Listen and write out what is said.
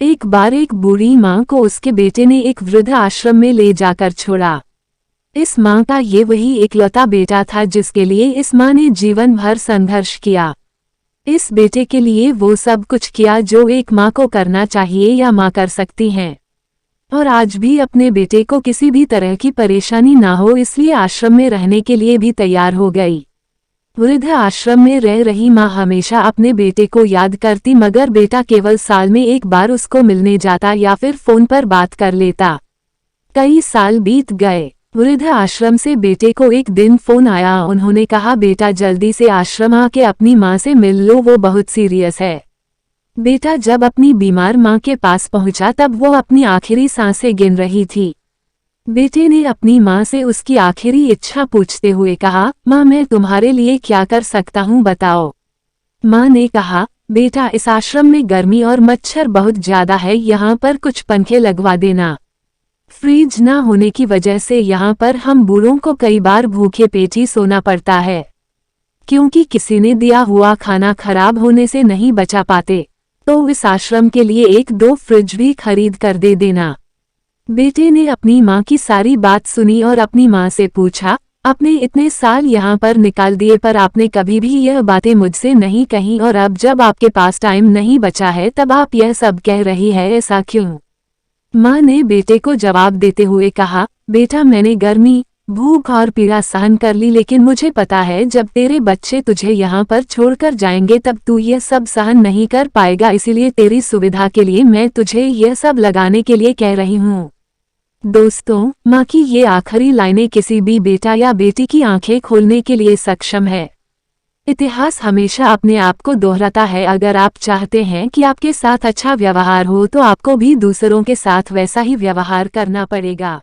एक बार एक बूढ़ी माँ को उसके बेटे ने एक वृद्ध आश्रम में ले जाकर छोड़ा। इस माँ का ये वही एकलौता बेटा था जिसके लिए इस माँ ने जीवन भर संघर्ष किया। इस बेटे के लिए वो सब कुछ किया जो एक माँ को करना चाहिए या माँ कर सकती हैं। और आज भी अपने बेटे को किसी भी तरह की परेशानी ना हो इसलिए आश्रम में रहने के लिए भी तैयार हो गई। वृद्ध आश्रम में रह रही माँ हमेशा अपने बेटे को याद करती मगर बेटा केवल साल में एक बार उसको मिलने जाता या फिर फोन पर बात कर लेता। कई साल बीत गए। वृद्ध आश्रम से बेटे को एक दिन फोन आया। उन्होंने कहा, बेटा जल्दी से आश्रम आके अपनी माँ से मिल लो, वो बहुत सीरियस है। बेटा जब अपनी बीमार माँ के पास पहुंचा तब वो अपनी आखिरी सांसें गिन रही थी। बेटे ने अपनी माँ से उसकी आखिरी इच्छा पूछते हुए कहा, माँ मैं तुम्हारे लिए क्या कर सकता हूँ बताओ। माँ ने कहा, बेटा इस आश्रम में गर्मी और मच्छर बहुत ज्यादा है, यहाँ पर कुछ पंखे लगवा देना। फ्रिज ना होने की वजह से यहाँ पर हम बूढ़ों को कई बार भूखे पेट ही सोना पड़ता है, क्योंकि किसी ने दिया हुआ खाना खराब होने से नहीं बचा पाते, तो इस आश्रम के लिए एक दो फ्रिज भी खरीद कर दे देना। बेटे ने अपनी माँ की सारी बात सुनी और अपनी माँ से पूछा, आपने इतने साल यहाँ पर निकाल दिए पर आपने कभी भी यह बातें मुझसे नहीं कही और अब जब आपके पास टाइम नहीं बचा है तब आप यह सब कह रही है, ऐसा क्यों? माँ ने बेटे को जवाब देते हुए कहा, बेटा मैंने गर्मी, भूख और पीड़ा सहन कर ली, लेकिन मुझे पता है जब तेरे बच्चे तुझे यहाँ पर छोड़कर जाएंगे तब तू यह सब सहन नहीं कर पाएगा, इसीलिए तेरी सुविधा के लिए मैं तुझे यह सब लगाने के लिए कह रही हूँ। दोस्तों, माँ की ये आखिरी लाइनें किसी भी बेटा या बेटी की आंखें खोलने के लिए सक्षम है। इतिहास हमेशा अपने आप को दोहराता है। अगर आप चाहते हैं कि आपके साथ अच्छा व्यवहार हो तो आपको भी दूसरों के साथ वैसा ही व्यवहार करना पड़ेगा।